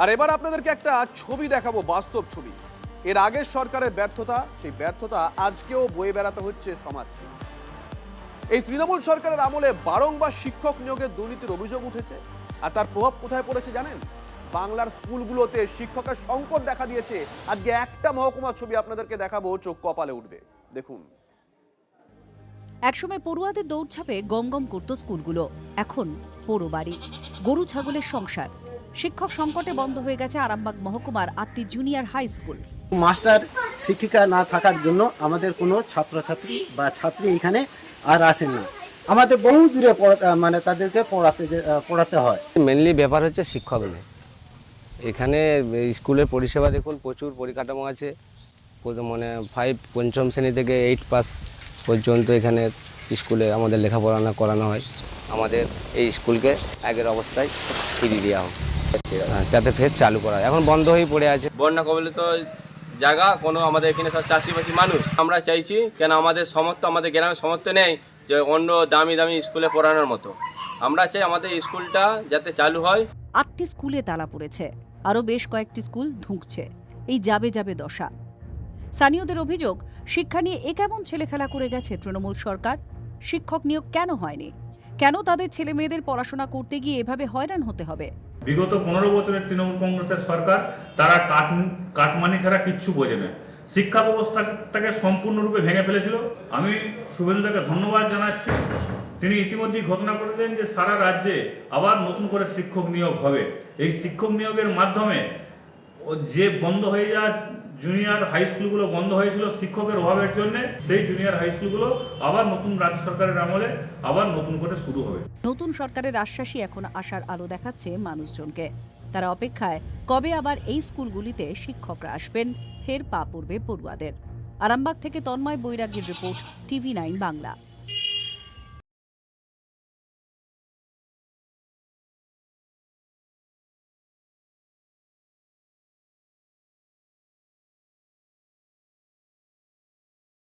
আর এবার আপনাদেরকে একটা ছবি দেখাবো, বাস্তব ছবি। এর আগের সরকারের ব্যর্থতা, সেই ব্যর্থতা আজকেও বয়ে বেড়াতে হচ্ছে সমাজকে। এই তৃণমূল সরকারের আমলে বারংবার শিক্ষক নিয়োগের দুর্নীতির অভিযোগ উঠেছে। আর তার প্রভাব কোথায় পড়েছে জানেন? বাংলার স্কুলগুলোতে শিক্ষকের সংকট দেখা দিয়েছে। আজকে একটা মহকুমার ছবি আপনাদেরকে দেখাবো, চোখ কপালে উঠবে। দেখুন। একসময় পড়ুয়াদের দৌড়ঝাঁপে গমগম করত স্কুলগুলো, এখন পোড়ো বাড়ি, গরু ছাগলের সংসার। শিক্ষক সংকটে বন্ধ হয়ে গেছে আরামবাগ মহকুমার 8টি জুনিয়র হাই স্কুল। মাস্টার শিক্ষিকা না থাকার জন্য আমাদের কোনো ছাত্রছাত্রী বা ছাত্রী এখানে আর আসেন না। আমাদের বহু দূরে মানে তাদেরকে পড়াতে হয়। মেনলি ব্যাপার হচ্ছে শিক্ষক নেই এখানে। স্কুলের পরিষেবা দেখুন, প্রচুর পরিকাঠামো আছে। মানে পঞ্চম শ্রেণী থেকে 8 পাস পর্যন্ত এখানে স্কুলে আমাদের লেখাপড়া করানো হয়। আমাদের এই স্কুলকে আগের অবস্থায় ফিরিয়ে দেওয়া হোক, যাতে ফের চালু করা হয়। এখন বন্ধ হয়ে পড়ে আছে। বন্যা কবলিত জায়গা, কোনো আমাদের এখানে সব চাষিবাসী মানুষ। আমরা চাইছি কেন আমাদের আমাদের গ্রামের সামর্থ্য নেই যে অন্য দামি দামি স্কুলে পড়ানোর মতো। আমরা চাই আমাদের স্কুলটা যাতে চালু হয়। 8টি স্কুলে তালা পড়েছে, আরও বেশ কয়েকটি স্কুল ধুঁকছে। এই যাবে যাবে দশা। স্থানীয়দের অভিযোগ, শিক্ষা নিয়ে এ কেমন ছেলেখেলা করে গেছে তৃণমূল সরকার। শিক্ষক নিয়োগ কেন হয়নি? কেন তাদের ছেলে মেয়েদের পড়াশোনা করতে গিয়ে এভাবে হয়রান হতে হবে? বিগত 15 বছরের তৃণমূল কংগ্রেসের সরকার, তারা কাটমানি ছাড়া কিচ্ছু বোঝে না। শিক্ষা ব্যবস্থাটাকে সম্পূর্ণরূপে ভেঙে ফেলেছিল। আমি শুভেন্দুকে ধন্যবাদ জানাচ্ছি। তিনি ইতিমধ্যেই ঘোষণা করেছেন যে সারা রাজ্যে আবার নতুন করে শিক্ষক নিয়োগ হবে। এই শিক্ষক নিয়োগের মাধ্যমে যে বন্ধ হয়ে যাওয়া জুনিয়র হাই স্কুলগুলো বন্ধ হয়েছিল শিক্ষকের অভাবের জন্য, সেই জুনিয়র হাই স্কুলগুলো আবার নতুন রাজ্য সরকারের আমলে আবার নতুন করে শুরু হবে। নতুন সরকারের আশ্বাসই এখন আশার আলো দেখাচ্ছে মানুষজনকে। তারা অপেক্ষায় কবে আবার এই স্কুলগুলিতে শিক্ষকরা আসবেন, ফের পা পড়বে পড়ুয়াদের। আরামবাগ থেকে তন্ময় বৈরাগীর রিপোর্ট, TV9 বাংলা।